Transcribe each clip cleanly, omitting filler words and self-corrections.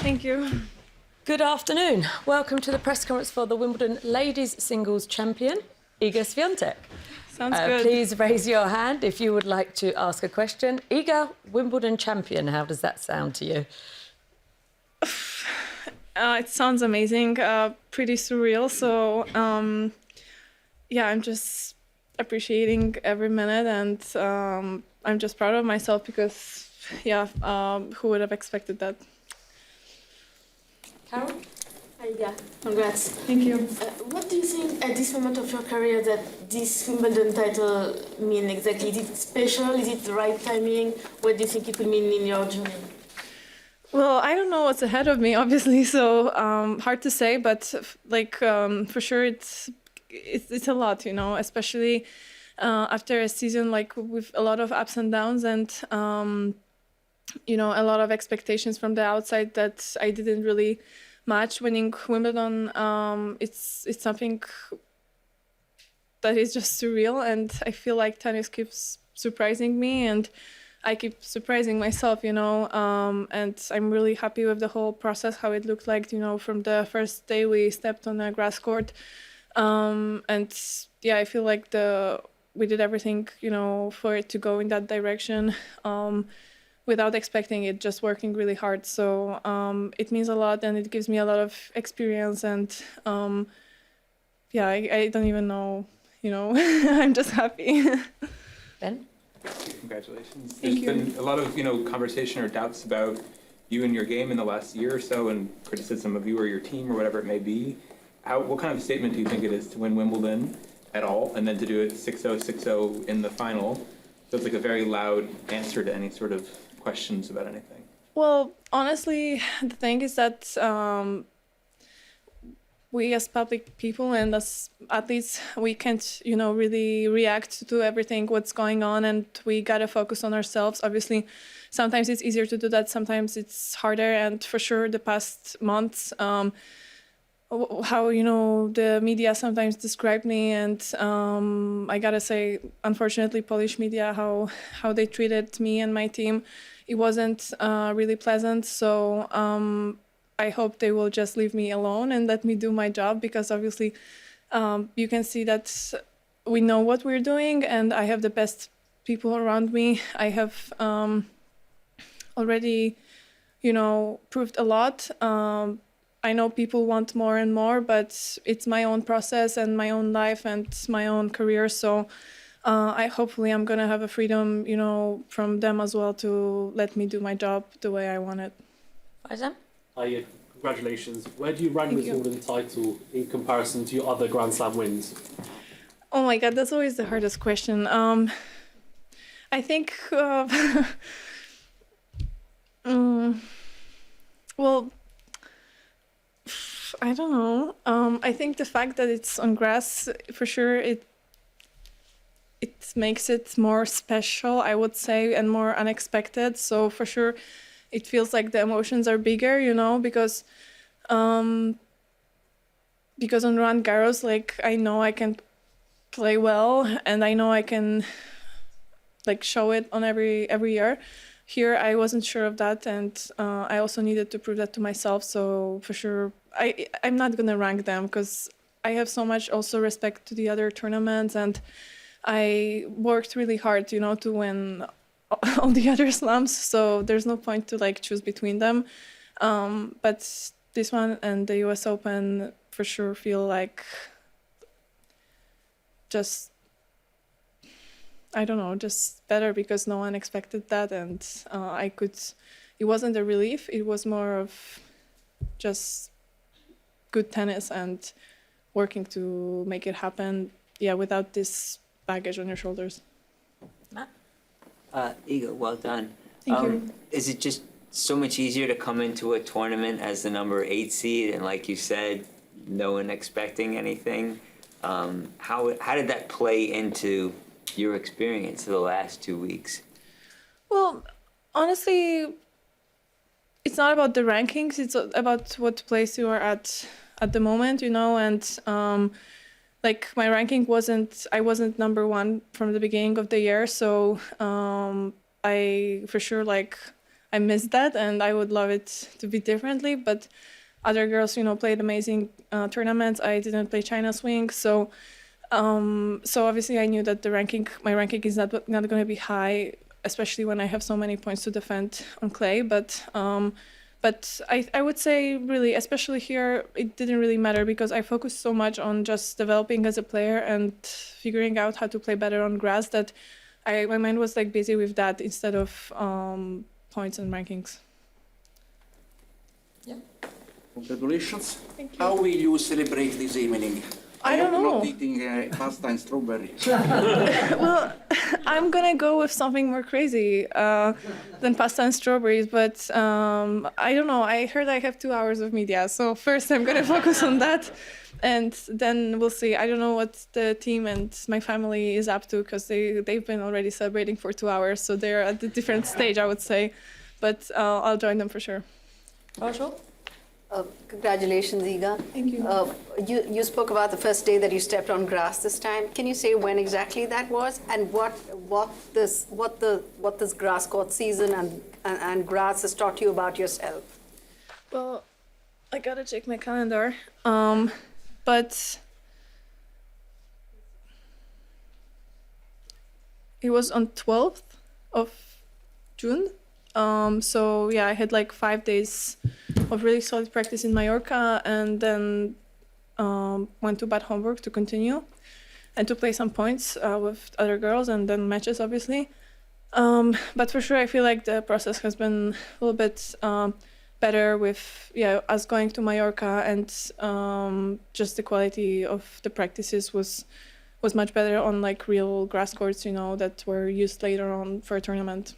Thank you. Good afternoon. Welcome to the press conference for the Wimbledon Ladies Singles Champion, Iga Swiatek. Sounds good. Please raise your hand if you would like to ask a question. Iga, Wimbledon Champion, how does that sound to you? It sounds amazing, pretty surreal. So, yeah, I'm just appreciating every minute, and I'm just proud of myself because, yeah, who would have expected that? Carol? Yeah, congrats. Thank you. What do you think at this moment of your career that this Wimbledon title mean exactly? Is it special? Is it the right timing? What do you think it will mean in your journey? Well, I don't know what's ahead of me, obviously, so hard to say, but for sure it's a lot, you know, especially after a season like with a lot of ups and downs and you know, a lot of expectations from the outside that I didn't really match. Winning Wimbledon, it's something that is just surreal, and I feel like tennis keeps surprising me, and I keep surprising myself, you know, and I'm really happy with the whole process, how it looked like, you know, from the first day we stepped on a grass court. And yeah, I feel like we did everything, you know, for it to go in that direction, without expecting it, just working really hard. So it means a lot, and it gives me a lot of experience, and yeah, I don't even know, you know, I'm just happy. Ben? Congratulations. Thank There's you. been a lot of, conversation or doubts about you and your game in the last year or so, and criticism of you or your team or whatever it may be. What kind of statement do you think it is to win Wimbledon at all, and then to do it 6-0, 6-0 in the final? So it's like a very loud answer to any sort of questions about anything. Well, honestly, the thing is that we as public people and as athletes, we can't, you know, really react to everything what's going on, and we gotta focus on ourselves. Obviously, sometimes it's easier to do that, sometimes it's harder, and for sure the past months, how, you know, the media sometimes describe me, and I gotta say, unfortunately, Polish media, how they treated me and my team, it wasn't really pleasant. So I hope they will just leave me alone and let me do my job, because obviously you can see that we know what we're doing, and I have the best people around me. I have already, you know, proved a lot. I know people want more and more, but it's my own process and my own life and my own career. So hopefully I'm gonna have a freedom, you know, from them as well to let me do my job the way I want it. Faizan? Hi, congratulations. Where do you rank this Wimbledon title in comparison to your other Grand Slam wins? Oh my God, that's always the hardest question. I think, well, I don't know. I think the fact that it's on grass, for sure, it makes it more special, I would say, and more unexpected. So for sure, it feels like the emotions are bigger, you know, because on Roland Garros, like, I know I can play well, and I know I can like show it on every year. Here, I wasn't sure of that, and I also needed to prove that to myself. So for sure, I'm not gonna rank them, because I have so much also respect to the other tournaments, and I worked really hard, you know, to win all the other slams. So there's no point to like choose between them. But this one and the US Open for sure feel like just, I don't know, just better, because no one expected that, and it wasn't a relief, it was more of just good tennis and working to make it happen, yeah, without this baggage on your shoulders. Matt? Iga, well done. Thank you. Is it just so much easier to come into a tournament as the number 8 seed, and like you said, no one expecting anything? How did that play into your experience of the last 2 weeks? Well, honestly, it's not about the rankings, it's about what place you are at the moment, you know, and like my ranking I wasn't number 1 from the beginning of the year, so I for sure like I missed that, and I would love it to be differently. But other girls, played amazing tournaments. I didn't play China swing, so obviously I knew that my ranking is not going to be high, especially when I have so many points to defend on clay. But I would say really, especially here, it didn't really matter because I focused so much on just developing as a player and figuring out how to play better on grass that my mind was like busy with that instead of points and rankings. Yeah. Congratulations. Thank you. How will you celebrate this evening? I don't hope know. Not eating pasta and strawberry. Well, I'm gonna go with something more crazy than pasta and strawberries, but I don't know. I heard I have 2 hours of media, so first I'm gonna focus on that, and then we'll see. I don't know what the team and my family is up to because they've been already celebrating for 2 hours, so they're at a different stage, I would say, but I'll join them for sure. Rachel? Congratulations, Iga. Thank you. You spoke about the first day that you stepped on grass this time. Can you say when exactly that was, and what this grass court season and grass has taught you about yourself? Well, I gotta check my calendar. But it was on 12th of June. So yeah, I had like 5 days of really solid practice in Mallorca, and then went to Bad Homburg to continue and to play some points with other girls and then matches, obviously. But for sure, I feel like the process has been a little bit better with us going to Mallorca, and just the quality of the practices was much better on like real grass courts, that were used later on for a tournament.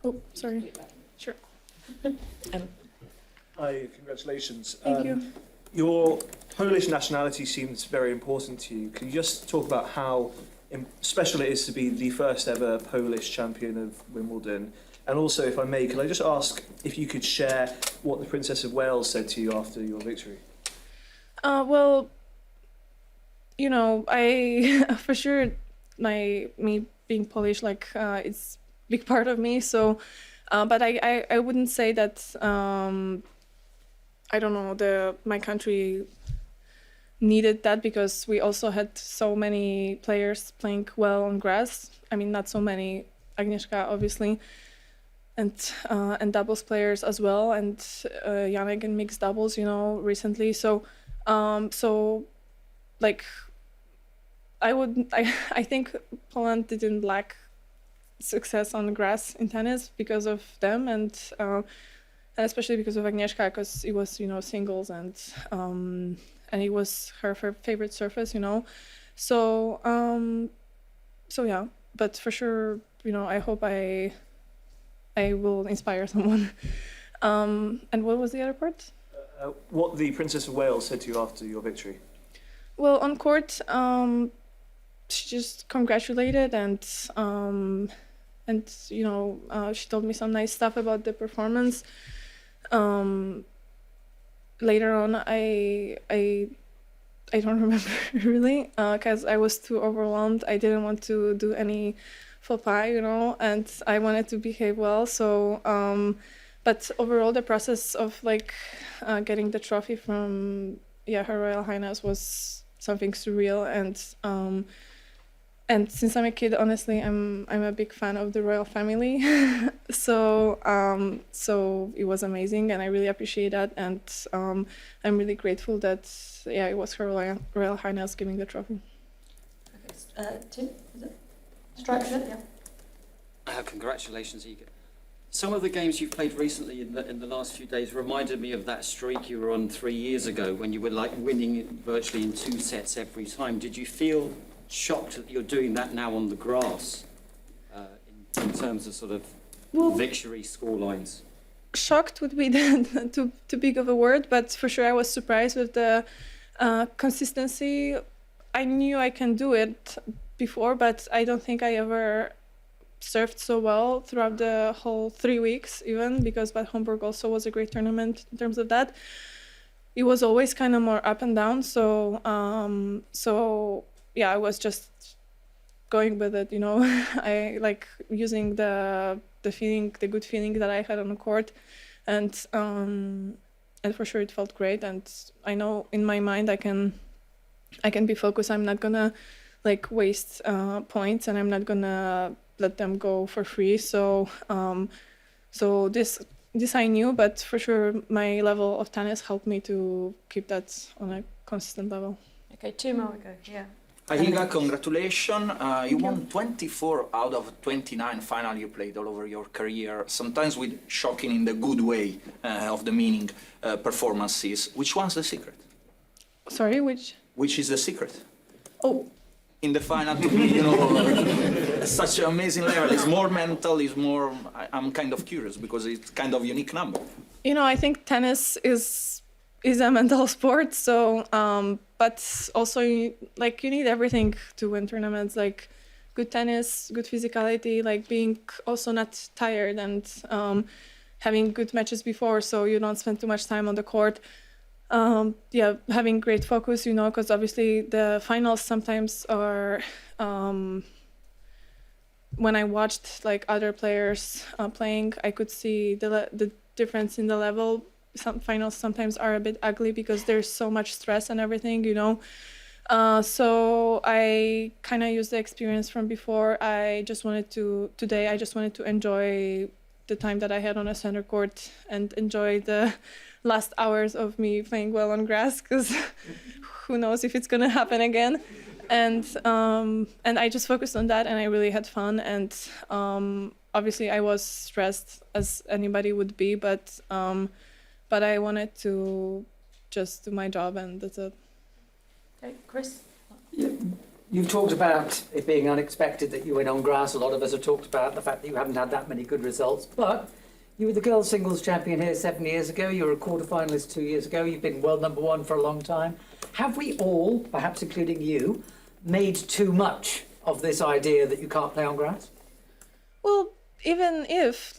Oh, sorry. Sure. Hi, congratulations. Thank you. Your Polish nationality seems very important to you. Can you just talk about how special it is to be the first ever Polish champion of Wimbledon? And also, if I may, could I just ask if you could share what the Princess of Wales said to you after your victory? Well, I for sure me being Polish, it's a big part of me. So, but I wouldn't say that. I don't know, my country needed that because we also had so many players playing well on grass. I mean, not so many, Agnieszka obviously, and doubles players as well, and Janek in mixed doubles, recently. So, like, I think Poland didn't lack success on grass in tennis because of them, and especially because of Agnieszka, because it was, singles, and it was her favorite surface, So, so yeah, but for sure, I hope I will inspire someone. And what was the other part? What the Princess of Wales said to you after your victory? Well, on court, she just congratulated, and she told me some nice stuff about the performance. Later on, I don't remember really, because I was too overwhelmed. I didn't want to do any faux pas, and I wanted to behave well. So, but overall, the process of getting the trophy from Her Royal Highness was something surreal, and since I'm a kid, honestly, I'm a big fan of the royal family, so it was amazing, and I really appreciate that, and I'm really grateful that it was Her Royal Highness giving the trophy. Tim, is it? Stripes, yeah. Congratulations, Iga. Some of the games you've played recently in the last few days reminded me of that streak you were on 3 years ago when you were winning virtually in 2 sets every time. Did you feel shocked that you're doing that now on the grass in terms of sort of victory scorelines? Shocked would be too big of a word, but for sure I was surprised with the consistency. I knew I can do it before, but I don't think I ever served so well throughout the whole 3 weeks, even because Bad Homburg also was a great tournament in terms of that. It was always kind of more up and down, so I was just going with it, you know. I like using the feeling, the good feeling that I had on the court, and for sure it felt great. And I know in my mind I can be focused. I'm not gonna like waste points, and I'm not gonna let them go for free. So this I knew, but for sure my level of tennis helped me to keep that on a consistent level. Okay, 2 more ago. Yeah. Iga, congratulations. You won 24 out of 29 final you played all over your career, sometimes with shocking in the good way of the meaning performances. Which one's the secret? Sorry, which? Which is the secret? Oh, In the final to be, you know, such an amazing level. It's more mental, it's more, I'm kind of curious because it's kind of unique number. you know, I think tennis is a mental sport. So, but also you need everything to win tournaments, like good tennis, good physicality, like being also not tired and having good matches before, so you don't spend too much time on the court. Having great focus, you know, because obviously the finals sometimes are. When I watched like other players playing, I could see the difference in the level. Some finals sometimes are a bit ugly because there's so much stress and everything, you know. So I kind of used the experience from before. I just wanted to enjoy the time that I had on a center court and enjoy the last hours of me playing well on grass, because who knows if it's gonna happen again. And I just focused on that, and I really had fun. And obviously I was stressed, as anybody would be, but I wanted to just do my job, and that's it. Okay, Chris? You've talked about it being unexpected that you went on grass. A lot of us have talked about the fact that you haven't had that many good results. But you were the girls' singles champion here 7 years ago. You were a quarter-finalist 2 years ago. You've been world number one for a long time. Have we all, perhaps including you, made too much of this idea that you can't play on grass? Well, even if,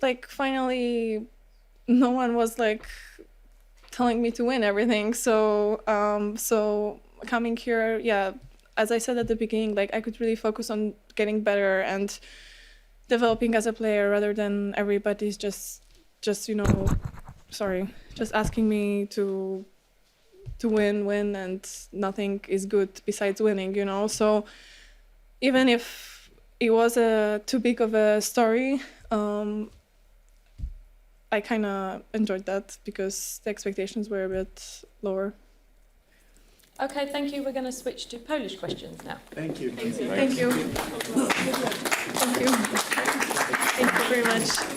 like, finally no one was, like, telling me to win everything. So coming here, yeah, as I said at the beginning, like, I could really focus on getting better and developing as a player rather than everybody's just asking me to win, and nothing is good besides winning, you know. So even if it was too big of a story, I kind of enjoyed that because the expectations were a bit lower. Okay, thank you. We're going to switch to Polish questions now. Thank you. Thank you. Thank you very much.